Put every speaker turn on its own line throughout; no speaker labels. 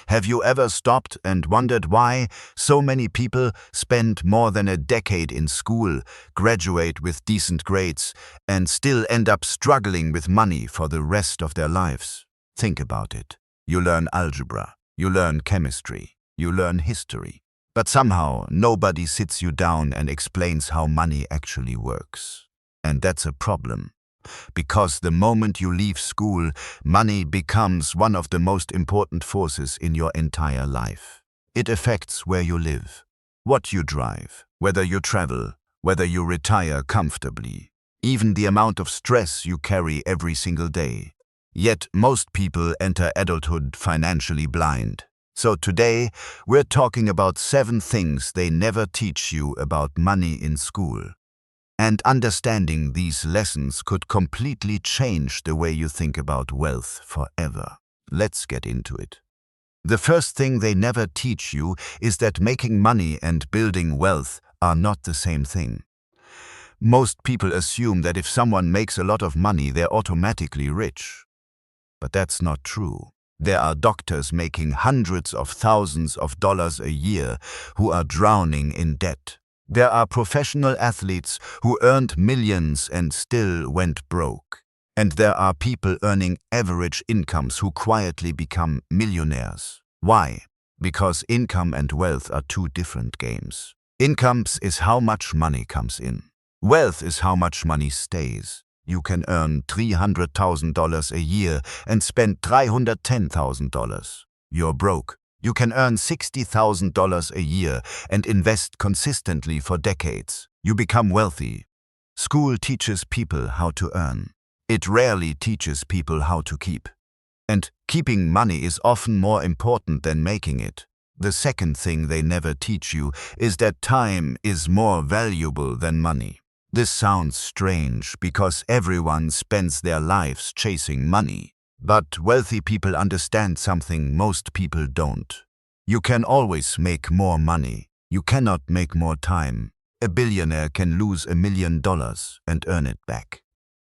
Have you ever stopped and wondered why so many people spend more than a decade in school, graduate with decent grades, and still end up struggling with money for the rest of their lives? Think about it. You learn algebra, you learn chemistry, you learn history. But somehow nobody sits you down and explains how money actually works. And that's a problem. Because the moment you leave school, money becomes one of the most important forces in your entire life. It affects where you live, what you drive, whether you travel, whether you retire comfortably, even the amount of stress you carry every single day. Yet most people enter adulthood financially blind. So today, we're talking about 7 things they never teach you about money in school. And understanding these lessons could completely change the way you think about wealth forever. Let's get into it. The first thing they never teach you is that making money and building wealth are not the same thing. Most people assume that if someone makes a lot of money, they're automatically rich. But that's not true. There are doctors making hundreds of thousands of dollars a year who are drowning in debt. There are professional athletes who earned millions and still went broke. And there are people earning average incomes who quietly become millionaires. Why? Because income and wealth are 2 different games. Income is how much money comes in. Wealth is how much money stays. You can earn $300,000 a year and spend $310,000. You're broke. You can earn $60,000 a year and invest consistently for decades. You become wealthy. School teaches people how to earn. It rarely teaches people how to keep. And keeping money is often more important than making it. The second thing they never teach you is that time is more valuable than money. This sounds strange because everyone spends their lives chasing money. But wealthy people understand something most people don't. You can always make more money. You cannot make more time. A billionaire can lose $1 million and earn it back.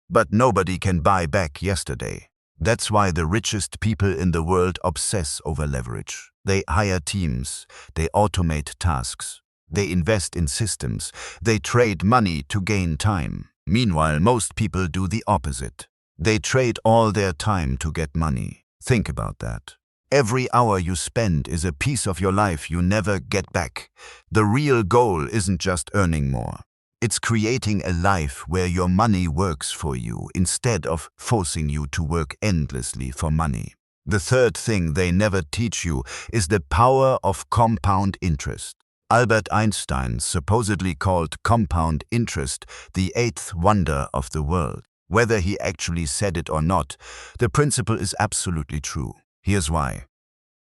But nobody can buy back yesterday. That's why the richest people in the world obsess over leverage. They hire teams. They automate tasks. They invest in systems. They trade money to gain time. Meanwhile, most people do the opposite. They trade all their time to get money. Think about that. Every hour you spend is a piece of your life you never get back. The real goal isn't just earning more. It's creating a life where your money works for you instead of forcing you to work endlessly for money. The third thing they never teach you is the power of compound interest. Albert Einstein supposedly called compound interest the 8th wonder of the world. Whether he actually said it or not, the principle is absolutely true. Here's why.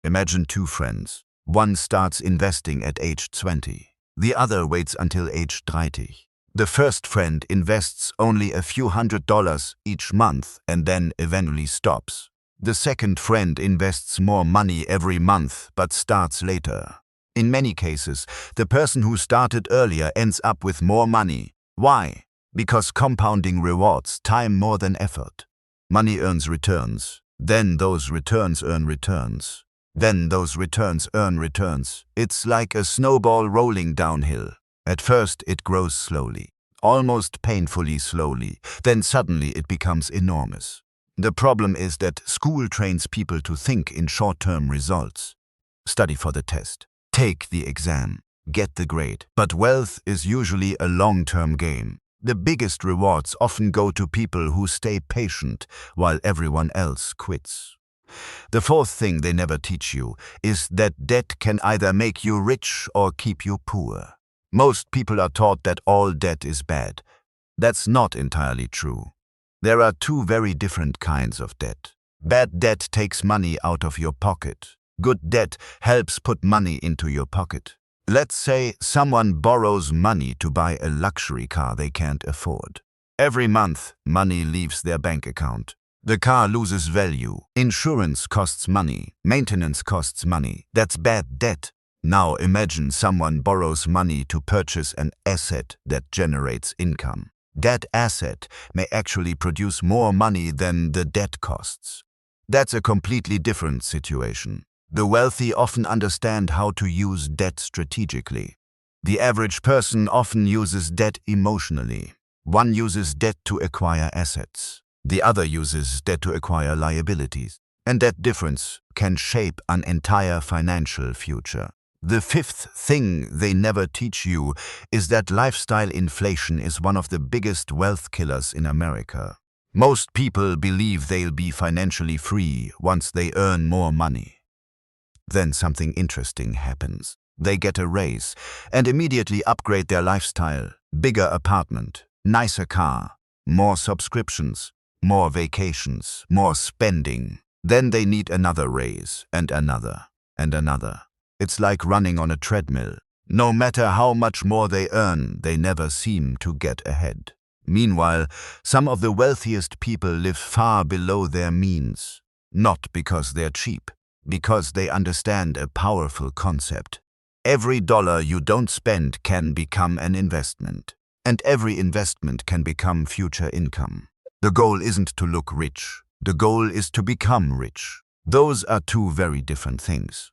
Imagine 2 friends. One starts investing at age 20. The other waits until age 30. The first friend invests only a few $100s each month and then eventually stops. The second friend invests more money every month but starts later. In many cases, the person who started earlier ends up with more money. Why? Because compounding rewards time more than effort. Money earns returns. Then those returns earn returns. Then those returns earn returns. It's like a snowball rolling downhill. At first it grows slowly, almost painfully slowly. Then suddenly it becomes enormous. The problem is that school trains people to think in short-term results. Study for the test. Take the exam. Get the grade. But wealth is usually a long-term game. The biggest rewards often go to people who stay patient while everyone else quits. The fourth thing they never teach you is that debt can either make you rich or keep you poor. Most people are taught that all debt is bad. That's not entirely true. There are 2 very different kinds of debt. Bad debt takes money out of your pocket. Good debt helps put money into your pocket. Let's say someone borrows money to buy a luxury car they can't afford. Every month, money leaves their bank account. The car loses value. Insurance costs money. Maintenance costs money. That's bad debt. Now imagine someone borrows money to purchase an asset that generates income. That asset may actually produce more money than the debt costs. That's a completely different situation. The wealthy often understand how to use debt strategically. The average person often uses debt emotionally. One uses debt to acquire assets. The other uses debt to acquire liabilities. And that difference can shape an entire financial future. The fifth thing they never teach you is that lifestyle inflation is one of the biggest wealth killers in America. Most people believe they'll be financially free once they earn more money. Then something interesting happens. They get a raise and immediately upgrade their lifestyle. Bigger apartment, nicer car, more subscriptions, more vacations, more spending. Then they need another raise and another and another. It's like running on a treadmill. No matter how much more they earn, they never seem to get ahead. Meanwhile, some of the wealthiest people live far below their means. Not because they're cheap, because they understand a powerful concept. Every dollar you don't spend can become an investment. And every investment can become future income. The goal isn't to look rich. The goal is to become rich. Those are two very different things.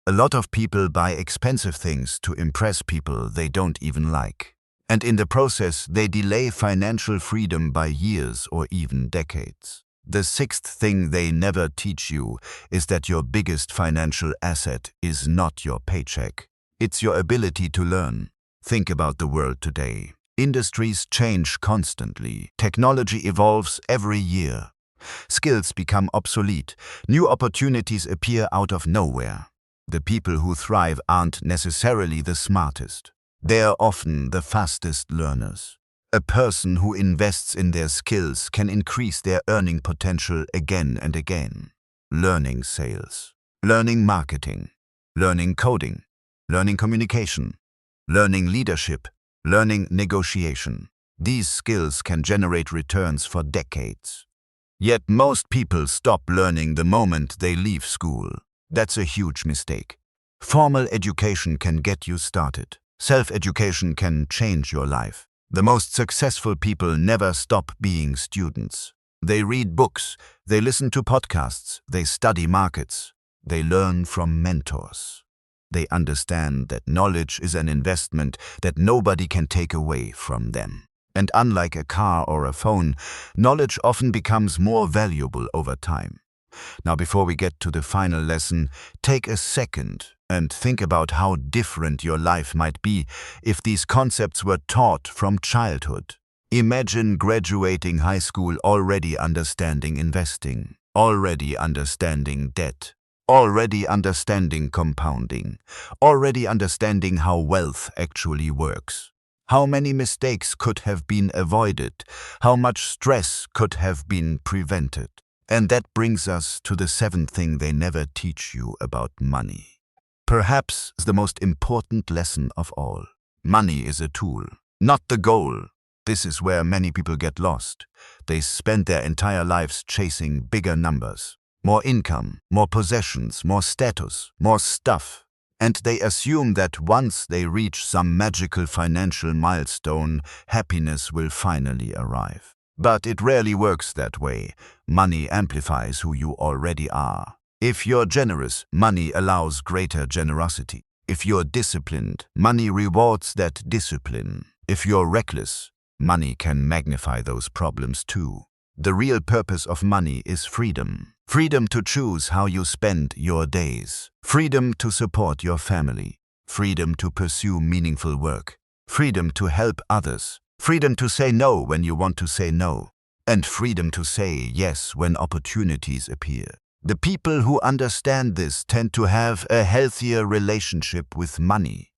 A lot of people buy expensive things to impress people they don't even like. And in the process, they delay financial freedom by years or even decades. The sixth thing they never teach you is that your biggest financial asset is not your paycheck. It's your ability to learn. Think about the world today. Industries change constantly. Technology evolves every year. Skills become obsolete. New opportunities appear out of nowhere. The people who thrive aren't necessarily the smartest. They're often the fastest learners. A person who invests in their skills can increase their earning potential again and again. Learning sales, learning marketing, learning coding, learning communication, learning leadership, learning negotiation. These skills can generate returns for decades. Yet most people stop learning the moment they leave school. That's a huge mistake. Formal education can get you started. Self-education can change your life. The most successful people never stop being students. They read books, they listen to podcasts, they study markets, they learn from mentors. They understand that knowledge is an investment that nobody can take away from them. And unlike a car or a phone, knowledge often becomes more valuable over time. Now, before we get to the final lesson, take a second and think about how different your life might be if these concepts were taught from childhood. Imagine graduating high school already understanding investing, already understanding debt, already understanding compounding, already understanding how wealth actually works. How many mistakes could have been avoided? How much stress could have been prevented? And that brings us to the seventh thing they never teach you about money. Perhaps the most important lesson of all. Money is a tool, not the goal. This is where many people get lost. They spend their entire lives chasing bigger numbers, more income, more possessions, more status, more stuff. And they assume that once they reach some magical financial milestone, happiness will finally arrive. But it rarely works that way. Money amplifies who you already are. If you're generous, money allows greater generosity. If you're disciplined, money rewards that discipline. If you're reckless, money can magnify those problems too. The real purpose of money is freedom. Freedom to choose how you spend your days. Freedom to support your family. Freedom to pursue meaningful work. Freedom to help others. Freedom to say no when you want to say no. And freedom to say yes when opportunities appear. The people who understand this tend to have a healthier relationship with money.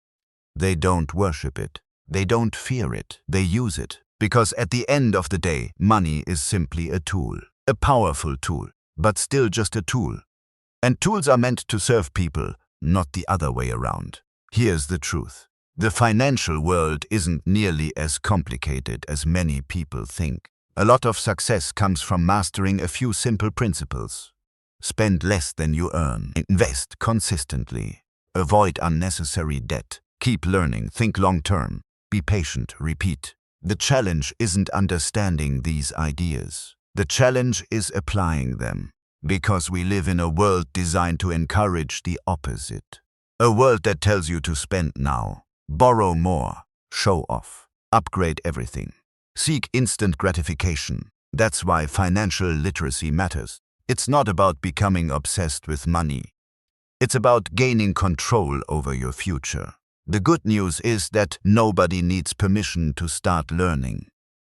They don't worship it. They don't fear it. They use it. Because at the end of the day, money is simply a tool. A powerful tool, but still just a tool. And tools are meant to serve people, not the other way around. Here's the truth. The financial world isn't nearly as complicated as many people think. A lot of success comes from mastering a few simple principles. Spend less than you earn. Invest consistently. Avoid unnecessary debt. Keep learning. Think long term. Be patient. Repeat. The challenge isn't understanding these ideas. The challenge is applying them. Because we live in a world designed to encourage the opposite. A world that tells you to spend now, borrow more, show off, upgrade everything, seek instant gratification. That's why financial literacy matters. It's not about becoming obsessed with money. It's about gaining control over your future. The good news is that nobody needs permission to start learning.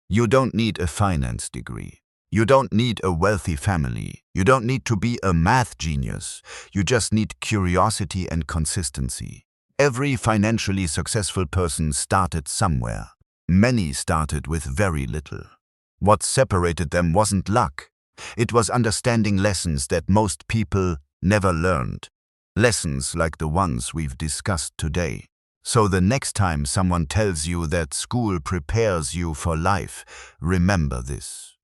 You don't need a finance degree. You don't need a wealthy family. You don't need to be a math genius. You just need curiosity and consistency. Every financially successful person started somewhere. Many started with very little. What separated them wasn't luck. It was understanding lessons that most people never learned. Lessons like the ones we've discussed today. So the next time someone tells you that school prepares you for life, remember this.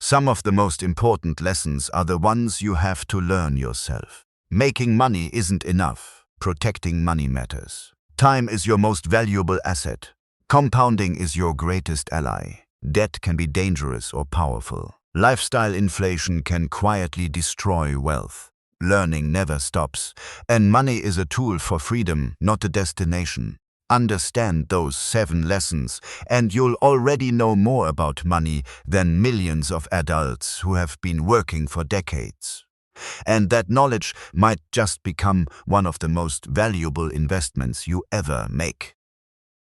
Some of the most important lessons are the ones you have to learn yourself. Making money isn't enough. Protecting money matters. Time is your most valuable asset. Compounding is your greatest ally. Debt can be dangerous or powerful. Lifestyle inflation can quietly destroy wealth. Learning never stops, and money is a tool for freedom, not a destination. Understand those 7 lessons, and you'll already know more about money than millions of adults who have been working for decades. And that knowledge might just become one of the most valuable investments you ever make.